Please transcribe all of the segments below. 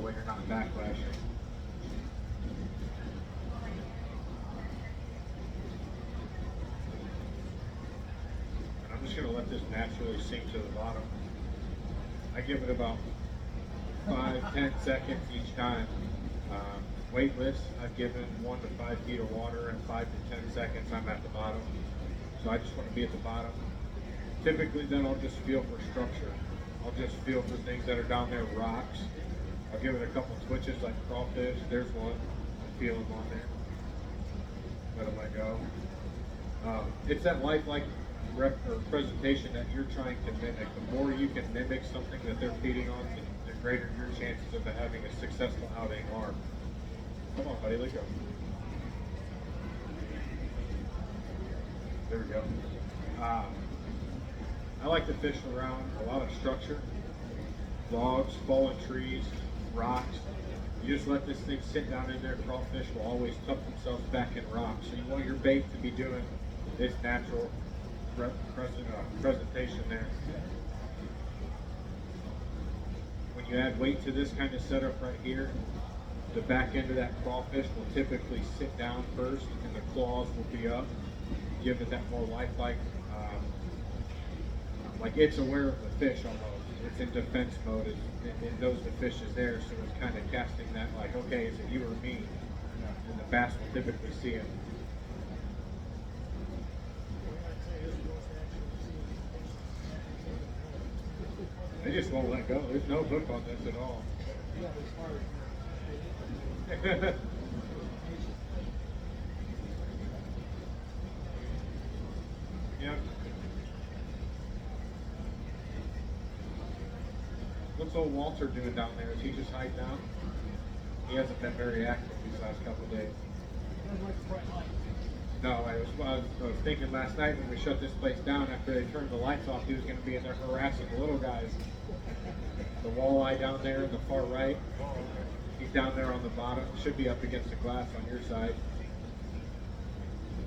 way you're not backlashing. And I'm just going to let this naturally sink to the bottom. I give it about 5-10 seconds each time. Weightless, I've given 1 to 5 feet of water, and 5 to 10 seconds I'm at the bottom. So I just want to be at the bottom. Typically then I'll just feel for structure. I'll just feel for things that are down there, rocks. I'll give it a couple twitches like crawfish. There's one. I feel them on there. Let them let go. It's that lifelike presentation that you're trying to mimic. The more you can mimic something that they're feeding on, the greater your chances of having a successful outing are. Come on, buddy, let go. There we go. I like to fish around a lot of structure, logs, fallen trees, rocks. You just let this thing sit down in there. Crawfish will always tuck themselves back in rocks. So you want your bait to be doing this natural presentation there. When you add weight to this kind of setup right here, the back end of that crawfish will typically sit down first and the claws will be up, give it that more lifelike, like it's aware of the fish almost. It's in defense mode. It knows the fish is there, so it's kind of casting that like, okay, is it you or me? And the bass will typically see it. They just won't let go. There's no hook on this at all. Yep. What's old Walter doing down there? Is he just hiding out? He hasn't been very active these last couple of days. No, I was thinking last night when we shut this place down after they turned the lights off, he was going to be in there harassing the little guys. The walleye down there in the far right. He's down there on the bottom. Should be up against the glass on your side.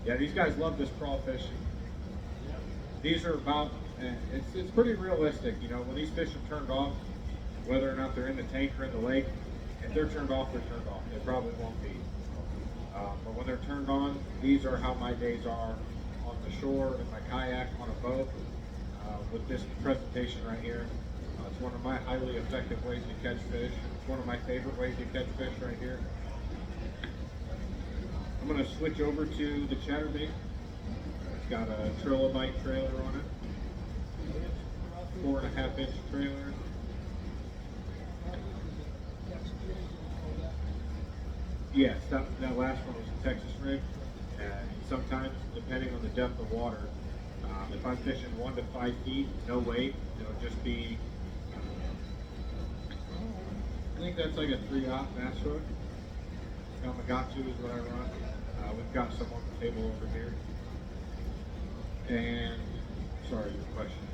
Yeah, these guys love this crawfish. These are about, it's pretty realistic, you know, when these fish are turned off, whether or not they're in the tank or in the lake, if they're turned off, they're turned off. They probably won't be. But when they're turned on, these are how my days are on the shore, in my kayak, on a boat, with this presentation right here. It's one of my highly effective ways to catch fish. It's one of my favorite ways to catch fish right here. I'm going to switch over to the chatterbait. It's got a trilobite trailer on it. 4.5 inch trailer. Yes, that last one was a Texas rig. And sometimes, depending on the depth of water, if I'm fishing 1 to 5 feet, no weight, it'll just be, I think that's like a 3/0 bass hook. Gamakatsu is what I run. We've got some on the table over here. And, sorry, your question.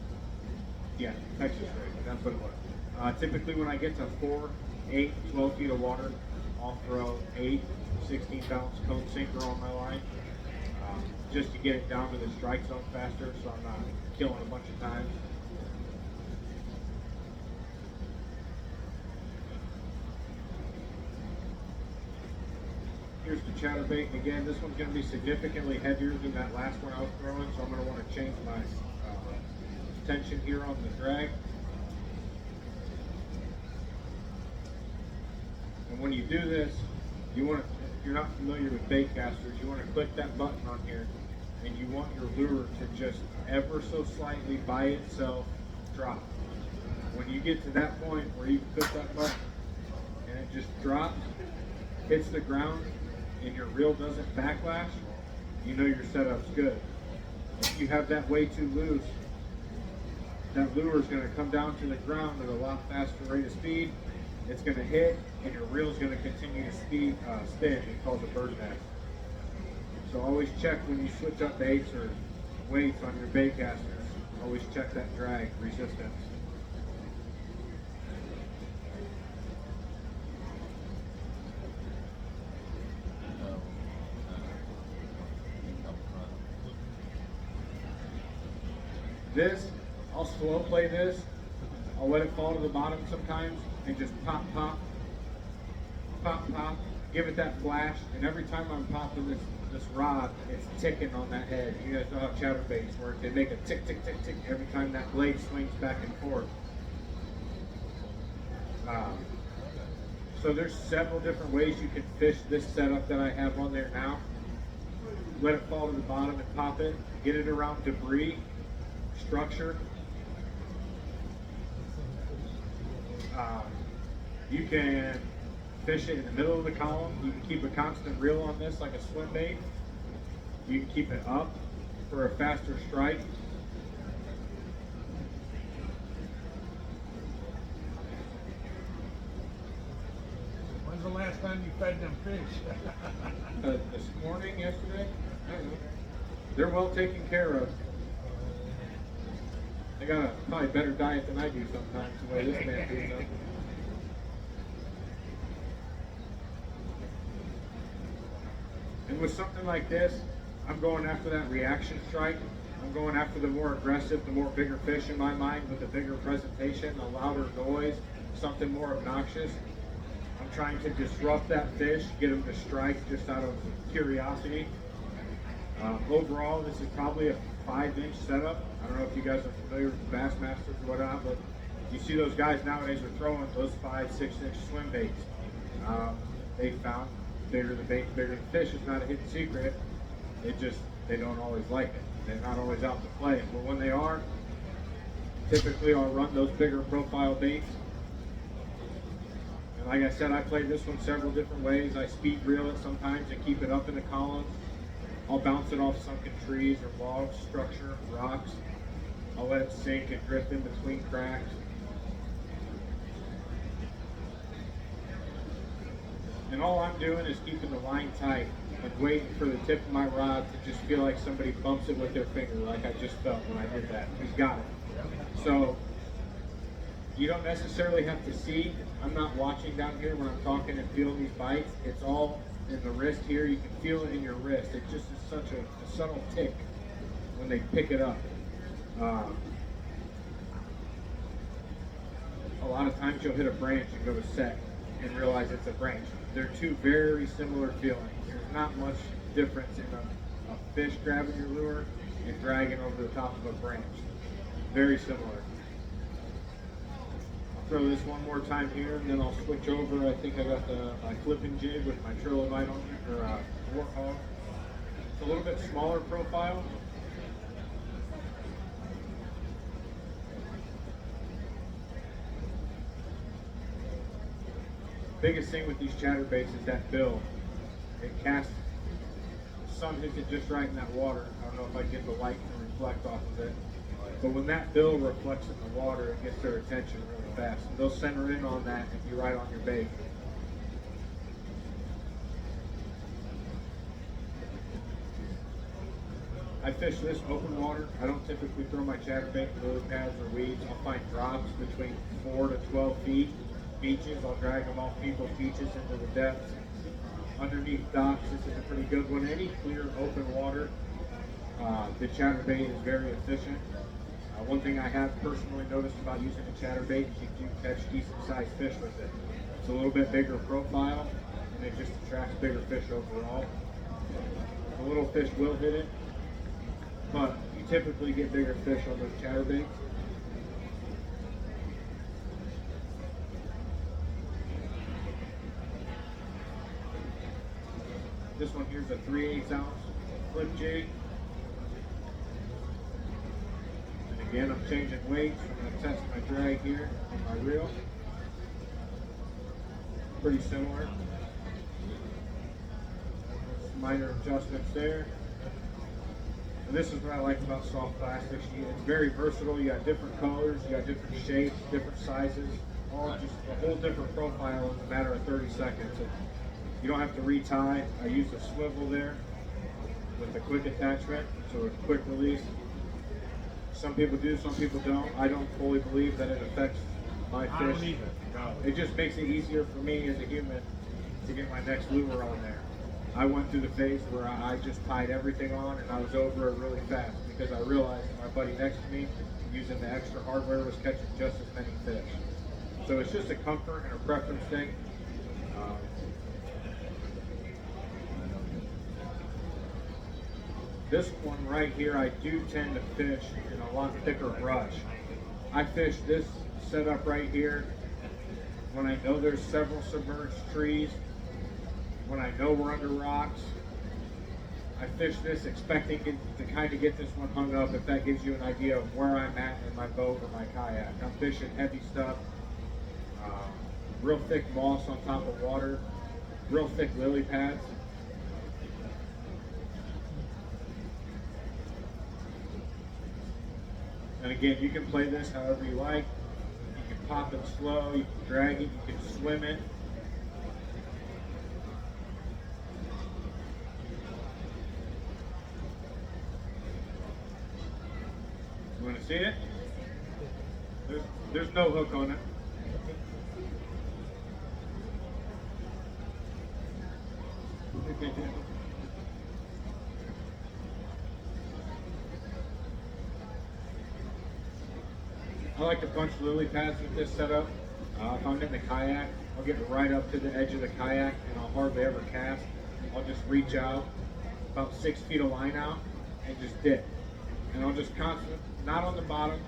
Yeah, Texas rig, that's what it was. Typically when I get to 4, 8, 12 feet of water, I'll throw 8 16-ounce cone sinker on my line, just to get it down to the strike zone faster so I'm not killing a bunch of times. Here's the chatterbait. Again, this one's going to be significantly heavier than that last one I was throwing, so I'm going to want to change my tension here on the drag. And when you do this, you want to, if you're not familiar with bait casters, you want to click that button on here, and you want your lure to just ever so slightly by itself drop. When you get to that point where you click that button and it just drops, hits the ground, and your reel doesn't backlash, you know your setup's good. If you have that way too loose, that lure is going to come down to the ground at a lot faster rate of speed. It's going to hit, and your reel is going to continue to spin and cause a bird nest. So always check when you switch up baits or weights on your bait casters. Always check that drag resistance. This, I'll slow play this. I'll let it fall to the bottom sometimes and just pop, pop. pop, pop, give it that flash, and every time I'm popping this rod, it's ticking on that head. You guys know how chatterbaits work. They make a tick, tick, tick, tick every time that blade swings back and forth. So there's several different ways you can fish this setup that I have on there now. Let it fall to the bottom and pop it. Get it around debris, structure. You can fish it in the middle of the column. You can keep a constant reel on this like a swim bait. You can keep it up for a faster strike. When's the last time you fed them fish? This morning, yesterday, I don't know. They're well taken care of. They got a probably better diet than I do sometimes, the way this man feeds them. And with something like this, I'm going after that reaction strike. I'm going after the more aggressive, the more bigger fish in my mind with a bigger presentation, a louder noise, something more obnoxious. I'm trying to disrupt that fish, get him to strike just out of curiosity. Overall, this is probably a 5-inch setup. I don't know if you guys are familiar with the Bassmasters or whatnot, but you see those guys nowadays are throwing those 5-6-inch swim baits. They found bigger the bait, bigger the fish is not a hidden secret. They don't always like it. They're not always out to play it. But when they are, typically I'll run those bigger profile baits. And like I said, I play this one several different ways. I speed reel it sometimes and keep it up in the column. I'll bounce it off sunken trees or logs, structure, rocks. I'll let it sink and drift in between cracks. And all I'm doing is keeping the line tight and waiting for the tip of my rod to just feel like somebody bumps it with their finger, like I just felt when I did that. He's got it. So you don't necessarily have to see. I'm not watching down here when I'm talking and feeling these bites. It's all in the wrist here. You can feel it in your wrist. It just is such a subtle tick when they pick it up. A lot of times you'll hit a branch and go to set and realize it's a branch. They're two very similar feelings. There's not much difference in a fish grabbing your lure and dragging over the top of a branch. Very similar. I'll throw this one more time here and then I'll switch over. I think I got my flipping jig with my trilobite on there, or warthog. It's a little bit smaller profile. Biggest thing with these chatterbaits is that bill. It casts, the sun hits it just right in that water. I don't know if I get the light to reflect off of it. But when that bill reflects in the water, it gets their attention really fast. And they'll center in on that and be right on your bait. I fish this open water. I don't typically throw my chatterbait in lily pads or weeds. I'll find drops between 4 to 12 feet. Beaches, I'll drag them off people's beaches into the depths. Underneath docks, this is a pretty good one. Any clear open water, the chatterbait is very efficient. One thing I have personally noticed about using a chatterbait is you do catch decent sized fish with it. It's a little bit bigger profile and it just attracts bigger fish overall. The little fish will hit it, but you typically get bigger fish on those chatterbaits. This one here's a 3/8 ounce flip jig. And again, I'm changing weights. I'm going to test my drag here on my reel. Pretty similar. Minor adjustments there. And this is what I like about soft plastics. It's very versatile. You got different colors, you got different shapes, different sizes, all just a whole different profile in a matter of 30 seconds. You don't have to retie. I use a swivel there with a quick attachment, so it's quick release. Some people do, some people don't. I don't fully believe that it affects my I don't fish. either. No. It just makes it easier for me as a human to get my next lure on there. I went through the phase where I just tied everything on and I was over it really fast because I realized that my buddy next to me, using the extra hardware, was catching just as many fish. So it's just a comfort and a preference thing. Um, this one right here, I do tend to fish in a lot thicker brush. I fish this setup right here when I know there's several submerged trees, when I know we're under rocks. I fish this expecting to kind of get this one hung up, if that gives you an idea of where I'm at in my boat or my kayak. I'm fishing heavy stuff, real thick moss on top of water, real thick lily pads. And again, you can play this however you like. You can pop it slow, you can drag it, you can swim it. You want to see it? There's no hook on it. I like to punch lily pads with this setup. If I'm in the kayak, I'll get right up to the edge of the kayak and I'll hardly ever cast. I'll just reach out about 6 feet of line out and just dip. And I'll just constantly, not on the bottom,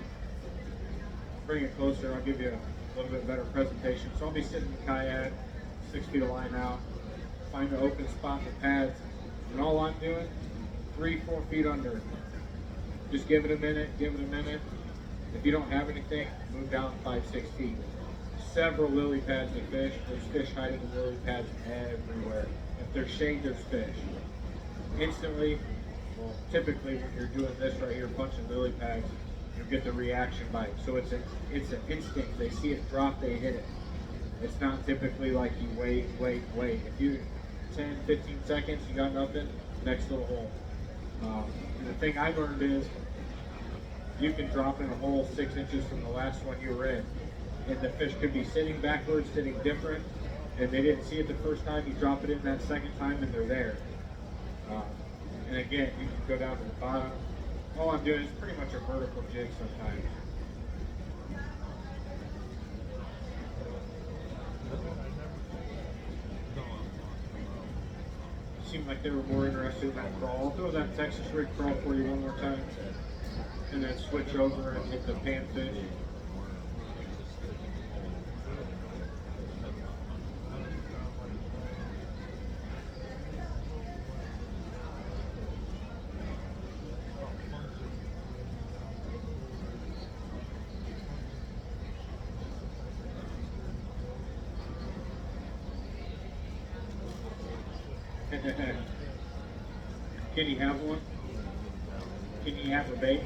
bring it closer, I'll give you a little bit better presentation. So I'll be sitting in the kayak, 6 feet of line out, find an open spot in the pads, and all I'm doing, 3-4 feet under. Just give it a minute, give it a minute. If you don't have anything, move down 5-6 feet. Several lily pads to fish. There's fish hiding in lily pads everywhere. If there's shade, there's fish. Instantly, well, typically when you're doing this right here, punching lily pads, you'll get the reaction bite. So it's an instinct. They see it drop, they hit it. It's not typically like you wait. If you 10, 15 seconds, you got nothing, next little hole. And the thing I learned is you can drop in a hole 6 inches from the last one you were in. And the fish could be sitting backwards, sitting different, and they didn't see it the first time. You drop it in that second time and they're there. And again, you can go down to the bottom. All I'm doing is pretty much a vertical jig sometimes. Seemed like they were more interested in that crawl. I'll throw that Texas rig crawl for you one more time. And then switch over and hit the panfish. Can you have one? Can you have a bait?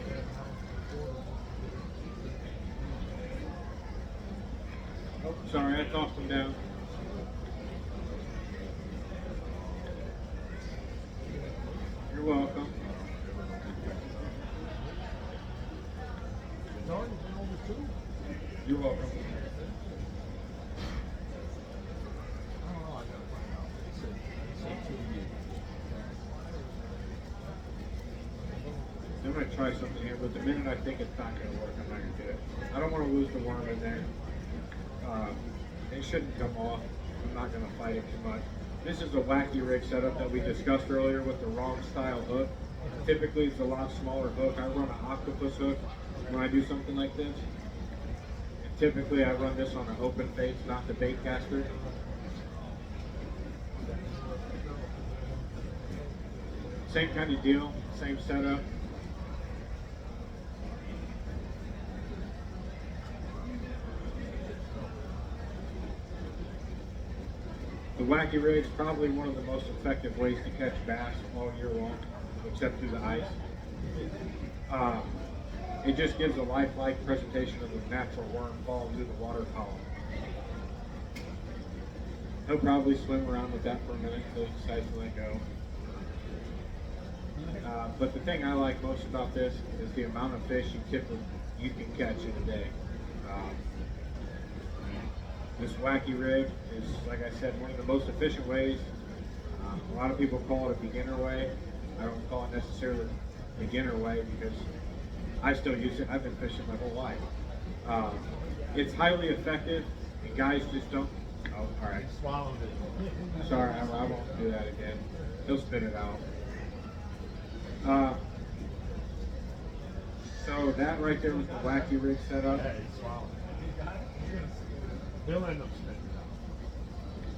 Oh, sorry, I tossed them down. You're welcome. You're welcome. I'm going to try something here, but the minute I think it's not going to work, I'm not going to do it. I don't want to lose the worm in there. It shouldn't come off. I'm not going to fight it too much. This is a wacky rig setup that we discussed earlier with the wrong style hook. Typically it's a lot smaller hook. I run an octopus hook when I do something like this. And typically I run this on an open face, not the bait caster. Same kind of deal, same setup. The wacky rig is probably one of the most effective ways to catch bass all year long, except through the ice. It just gives a lifelike presentation of a natural worm falling through the water column. He'll probably swim around with that for a minute until he decides to let go. But the thing I like most about this is the amount of fish you can catch in a day. This wacky rig is, like I said, one of the most efficient ways. A lot of people call it a beginner way. I don't call it necessarily a beginner way because I still use it. I've been fishing my whole life. It's highly effective, and guys just don't Oh, all right. He swallowed it. Sorry, I won't do that again. He'll spit it out. So that right there was the wacky rig setup. Yeah, he swallowed it. He'll end up spitting it out.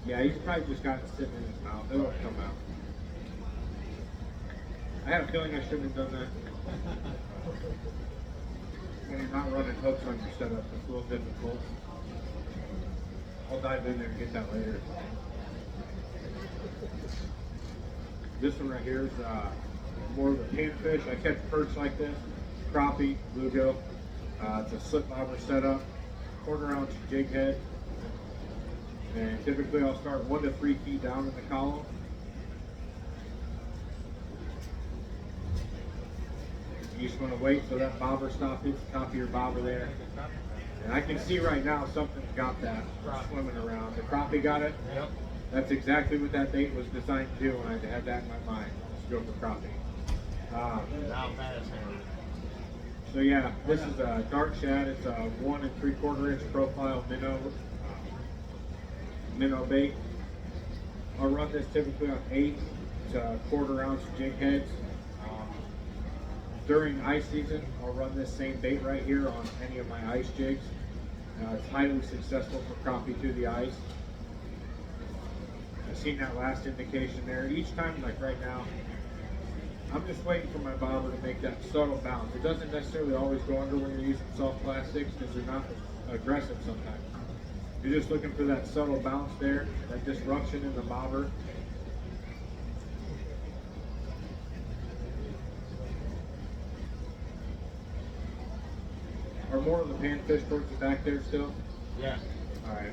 Yeah, he's probably just got it sitting in his mouth. It'll come out. I had a feeling I shouldn't have done that. When you're not running hooks on your setup, it's a little difficult. I'll dive in there and get that later. This one right here is more of a panfish. I catch perch like this, crappie, bluegill. It's a slip bobber setup, quarter-ounce jig head. And typically I'll start 1 to 3 feet down in the column. You just want to wait so that bobber stop hits the top of your bobber there. And I can see right now something's got that swimming around. The crappie got it. Yep. That's exactly what that bait was designed to do when I had that in my mind. Let's go for crappie. Now Madison. So yeah, this is a dark shad. It's a 1 3/4 inch profile minnow bait. I'll run this typically on 8 to 1/4 ounce jig heads. During ice season, I'll run this same bait right here on any of my ice jigs. It's highly successful for crappie through the ice. I've seen that last indication there. Each time, like right now, I'm just waiting for my bobber to make that subtle bounce. It doesn't necessarily always go under when you're using soft plastics because they're not aggressive sometimes. You're just looking for that subtle bounce there, that disruption in the bobber. Are more of the panfish towards the back there still? Yeah. All right.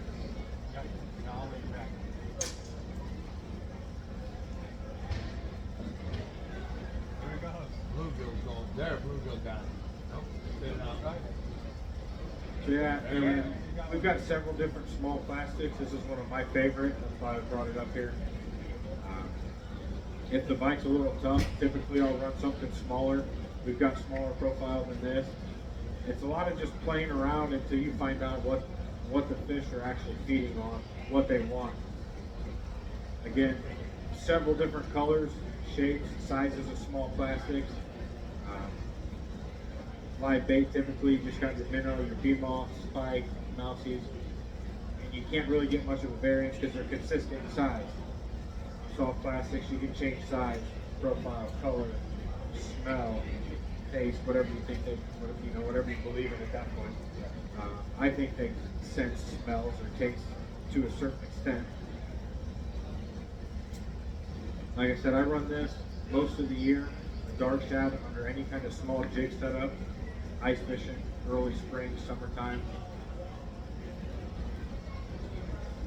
Yep. Now I'll make it back. There it goes. Bluegill's going. There, bluegill got it. Nope. Spit it out right. So yeah, and we've got several different small plastics. This is one of my favorite. That's why I brought it up here. If the bite's a little tough, typically I'll run something smaller. We've got smaller profile than this. It's a lot of just playing around until you find out what the fish are actually feeding on, what they want. Again, several different colors, shapes, sizes of small plastics. Live bait, typically you just got your minnow, your bee-moth, spike, mousies, and you can't really get much of a variance because they're consistent in size. Soft plastics, you can change size, profile, color, smell, taste, whatever you think they, whatever you believe in at that point. I think they sense smells or taste to a certain extent. Like I said, I run this most of the year, dark shad under any kind of small jig setup, ice fishing, early spring, summertime.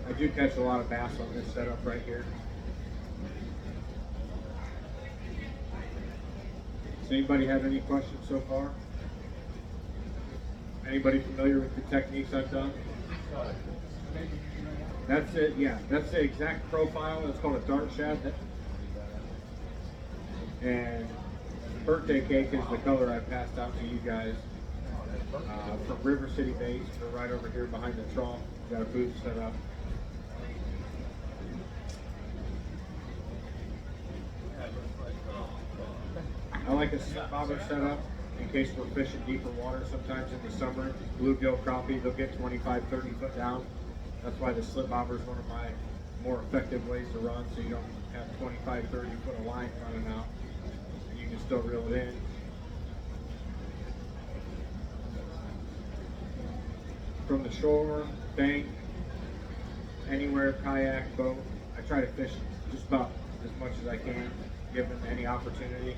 I do catch a lot of bass on this setup right here. Does anybody have any questions so far? Anybody familiar with the techniques I've done? That's it, yeah. That's the exact profile. It's called a dark shad. And birthday cake is the color I passed out to you guys from River City Baits. We're right over here behind the trough. Got a booth set up. I like a slip bobber setup in case we're fishing deeper water. Sometimes in the summer, bluegill, crappie, they'll get 25, 30 foot down. That's why the slip bobber is one of my more effective ways to run, so you don't have 25, 30 foot of line running out. And you can still reel it in. From the shore, bank, anywhere, kayak, boat, I try to fish just about as much as I can, given any opportunity.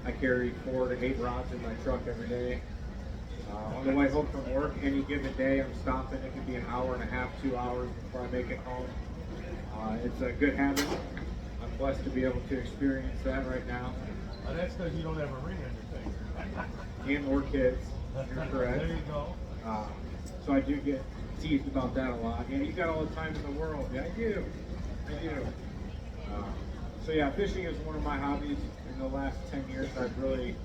I carry 4 to 8 rods in my truck every day. On the way home from work, any given day, I'm stopping. It can be an hour and a half, 2 hours before I make it home. It's a good habit. I'm blessed to be able to experience that right now. Oh, that's because you don't have a ring on your finger. And more kids. You're correct. There you go. So I do get teased about that a lot. Yeah, you got all the time in the world. Yeah, I do. I do. So yeah, fishing is one of my hobbies. In the last 10 years, I've really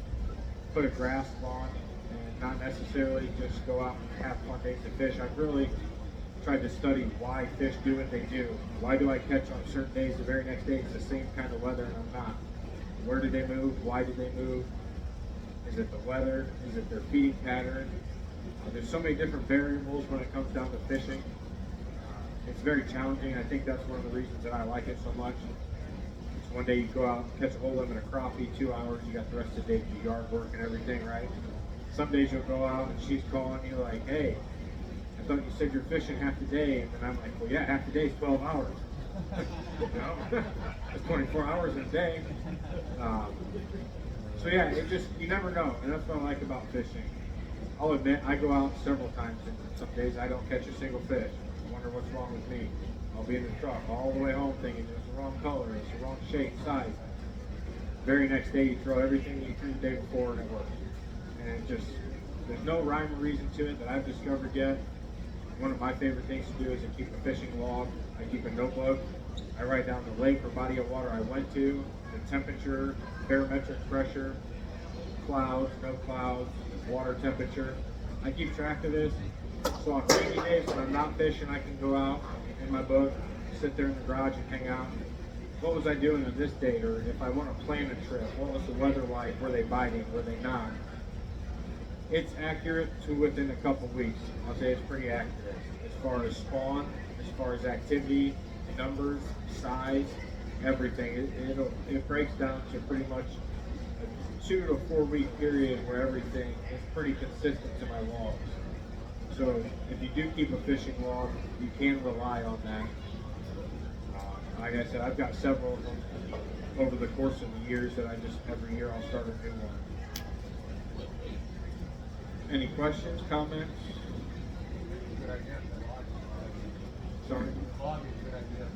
put a grasp on and not necessarily just go out and have fun days to fish. I've really tried to study why fish do what they do. Why do I catch on certain days? The very next day it's the same kind of weather and I'm not. Where did they move? Why did they move? Is it the weather? Is it their feeding pattern? There's so many different variables when it comes down to fishing. It's very challenging. I think that's one of the reasons that I like it so much. It's one day you go out and catch a whole limit of crappie, 2 hours, you got the rest of the day to do yard work and everything, right? Some days you'll go out and she's calling you like, hey, I thought you said you're fishing half the day. And then I'm like, well, yeah, half the day is 12 hours. You know, it's 24 hours in a day. So yeah, it just, you never know. And that's what I like about fishing. I'll admit, I go out several times and some days I don't catch a single fish. I wonder what's wrong with me. I'll be in the truck all the way home thinking it's the wrong color, it's the wrong shape, size. Very next day you throw everything you threw the day before and it works. And it just, there's no rhyme or reason to it that I've discovered yet. One of my favorite things to do is to keep a fishing log. I keep a notebook. I write down the lake or body of water I went to, the temperature, barometric pressure, clouds, no clouds, water temperature. I keep track of this. So on rainy days when I'm not fishing, I can go out in my boat, sit there in the garage and hang out. What was I doing on this date? Or if I want to plan a trip, what was the weather like? Were they biting? Were they not? It's accurate to within a couple weeks. I'll say it's pretty accurate as far as spawn, as far as activity, numbers, size, everything. It breaks down to pretty much a 2 to 4 week period where everything is pretty consistent to my logs. So if you do keep a fishing log, you can rely on that. Like I said, I've got several of them over the course of the years that I just, every year I'll start a new one. Any questions, comments? Good idea. Sorry? The log is a good idea.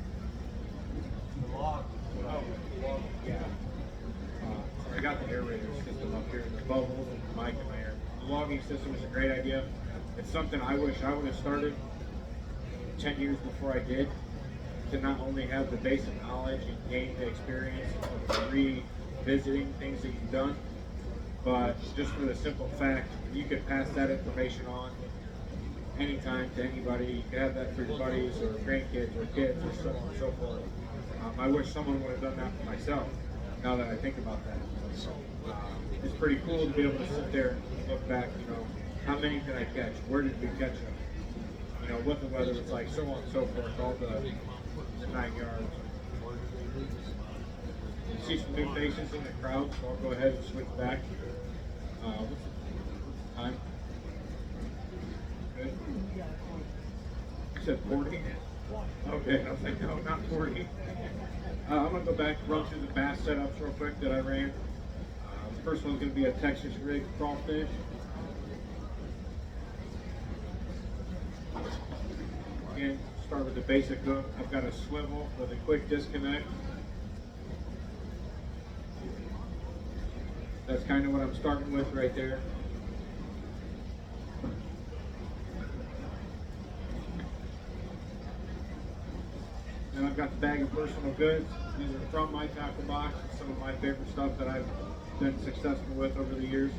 The log is a good idea. The log. Yeah. So I got the aerator system up here, the bubbles and the mic in my air. The logging system is a great idea. It's something I wish I would have started 10 years before I did, to not only have the basic knowledge and gain the experience of revisiting things that you've done, but just for the simple fact, you could pass that information on anytime to anybody. You could have that for your buddies or grandkids or kids or so on and so forth. I wish someone would have done that for myself, now that I think about that. It's pretty cool to be able to sit there and look back, you know, how many did I catch? Where did we catch them? You know, what the weather was like, so on and so forth, all the 9 yards. You see some new faces in the crowd, so I'll go ahead and switch back. What's the time? Good. You said 40? Okay, I was like, no, not 40. I'm going to go back and run through the bass setups real quick that I ran. The first one's going to be a Texas rig crawfish. Again, start with the basic hook. I've got a swivel with a quick disconnect. That's kind of what I'm starting with right there. And I've got the bag of personal goods. These are from my tackle box. It's some of my favorite stuff that I've been successful with over the years.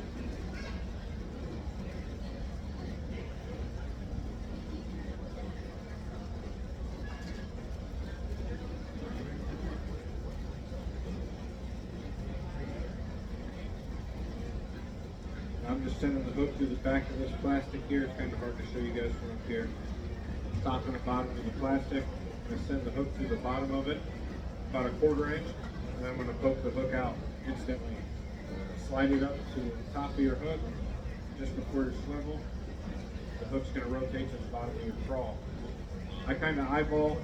I'm just sending the hook through the back of this plastic here. It's kind of hard to show you guys from up here. Top and the bottom of the plastic. I'm going to send the hook through the bottom of it, about a 1/4 inch, and I'm going to poke the hook out instantly. Slide it up to the top of your hook, just before your swivel. The hook's going to rotate to the bottom of your trawl. I kind of eyeball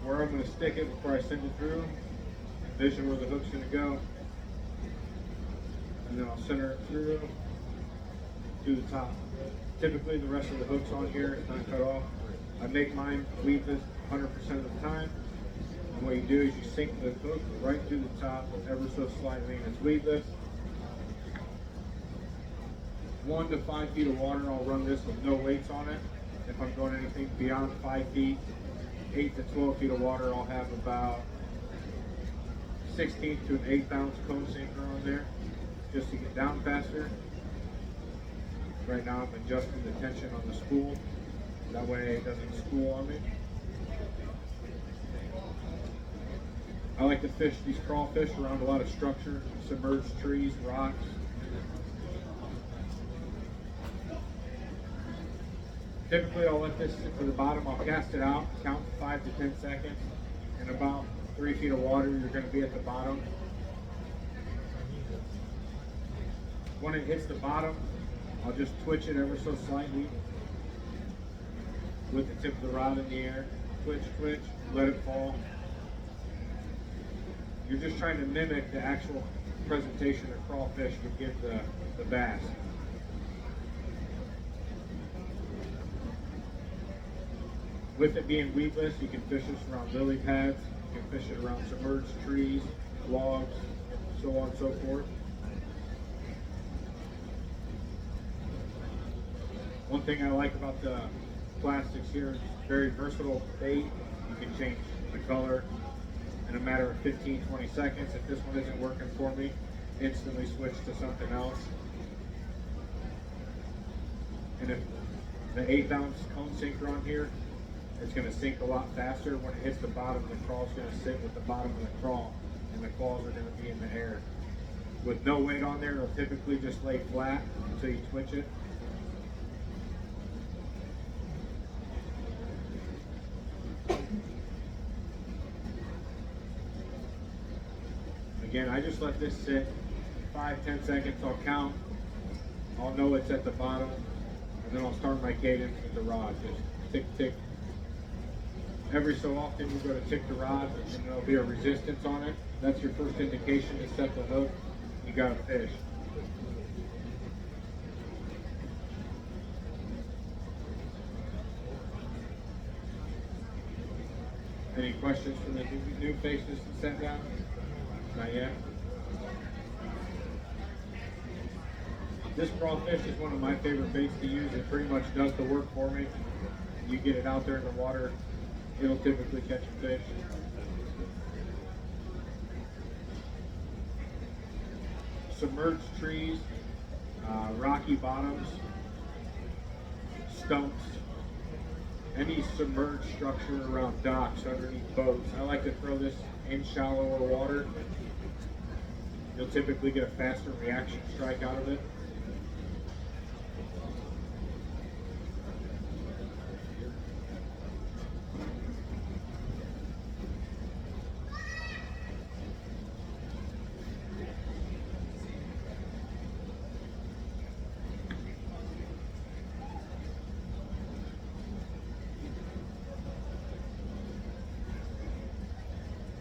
where I'm going to stick it before I send it through, envision where the hook's going to go, and then I'll center it through to the top. Typically the rest of the hook's on here, it's not cut off. I make mine weedless 100% of the time. And what you do is you sink the hook right through the top ever so slightly, and it's weedless. 1 to 5 feet of water, I'll run this with no weights on it. If I'm going anything beyond 5 feet, 8 to 12 feet of water, I'll have about 16th to an 1/8 ounce cone sinker on there, just to get down faster. Right now I'm adjusting the tension on the spool. That way it doesn't spool on me. I like to fish these crawfish around a lot of structure, submerged trees, rocks. Typically I'll let this sit to the bottom, I'll cast it out, count 5 to 10 seconds, and about 3 feet of water you're going to be at the bottom. When it hits the bottom, I'll just twitch it ever so slightly with the tip of the rod in the air. Twitch, twitch, let it fall. You're just trying to mimic the actual presentation of crawfish you give the bass. With it being weedless, you can fish this around lily pads, you can fish it around submerged trees, logs, so on and so forth. One thing I like about the plastics here is it's very versatile bait. You can change the color in a matter of 15-20 seconds. If this one isn't working for me, instantly switch to something else. And if the 1/8 ounce cone sinker on here, it's going to sink a lot faster. When it hits the bottom, the crawl's going to sit with the bottom of the crawl, and the claws are going to be in the air. With no weight on there, it'll typically just lay flat until you twitch it. Again, I just let this sit 5-10 seconds. I'll count. I'll know it's at the bottom, and then I'll start my cadence with the rod. Just tick, tick. Every so often you go to tick the rod, and there'll be a resistance on it. That's your first indication to set the hook. You got a fish. Any questions from the new faces to set down? Not yet. This crawfish is one of my favorite baits to use. It pretty much does the work for me. You get it out there in the water, it'll typically catch a fish. Submerged trees, rocky bottoms, stumps, any submerged structure around docks, underneath boats. I like to throw this in shallower water. You'll typically get a faster reaction strike out of it.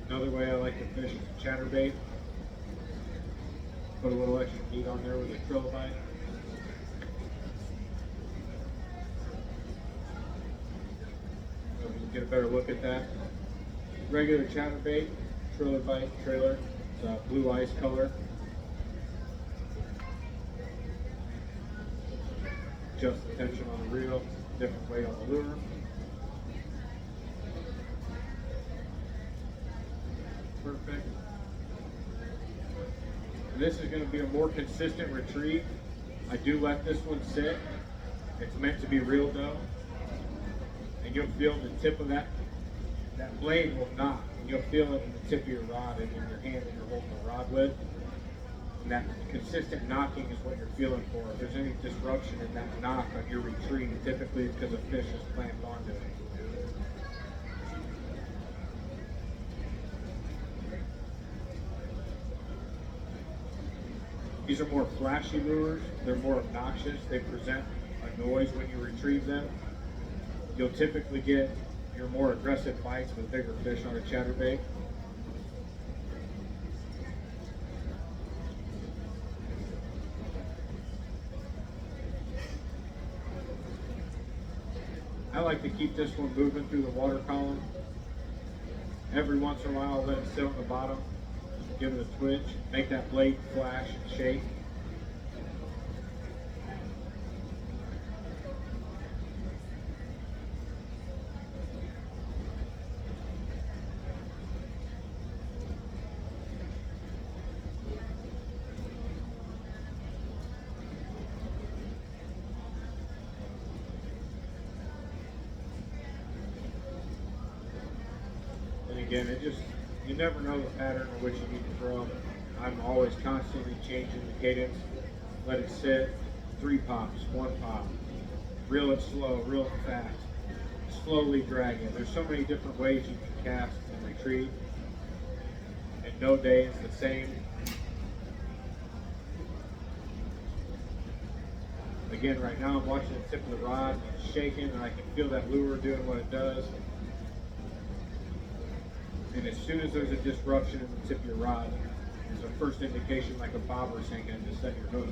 Another way I like to fish is a chatterbait. Put a little extra meat on there with a trilobite. So we can get a better look at that. Regular chatterbait, trilobite trailer. It's a blue ice color. Adjust the tension on the reel, different weight on the lure. Perfect. And this is going to be a more consistent retrieve. I do let this one sit. It's meant to be reeled though. And you'll feel the tip of that blade will knock. And you'll feel it in the tip of your rod and in your hand that you're holding the rod with. And that consistent knocking is what you're feeling for. If there's any disruption in that knock on your retrieve, typically it's because a fish is clamped onto it. These are more flashy lures. They're more obnoxious. They present a noise when you retrieve them. You'll typically get your more aggressive bites with bigger fish on a chatterbait. I like to keep this one moving through the water column. Every once in a while, I'll let it sit on the bottom. Give it a twitch, make that blade flash and shake. again, you never know the pattern of which you need to throw. I'm always constantly changing the cadence. Let it sit, 3 pops, 1 pop. Reel it slow, reel it fast. Slowly drag it. There's so many different ways you can cast and retrieve. And no day is the same. Again, right now I'm watching the tip of the rod, it's shaking, and I can feel that lure doing what it does. And as soon as there's a disruption in the tip of your rod, there's a first indication like a bobber sinking to set your hook.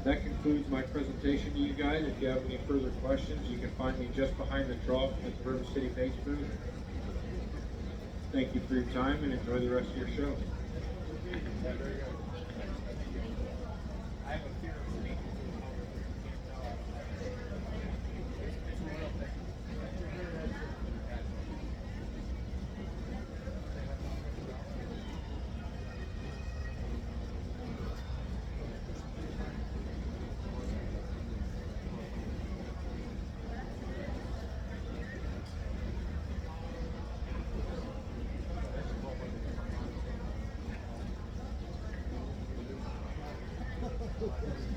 That concludes my presentation to you guys. If you have any further questions, you can find me just behind the trough at the River City Base booth. Thank you for your time and enjoy the rest of your show. Yeah, very good. I have a fear of snakes. It's a real thing. Thank you.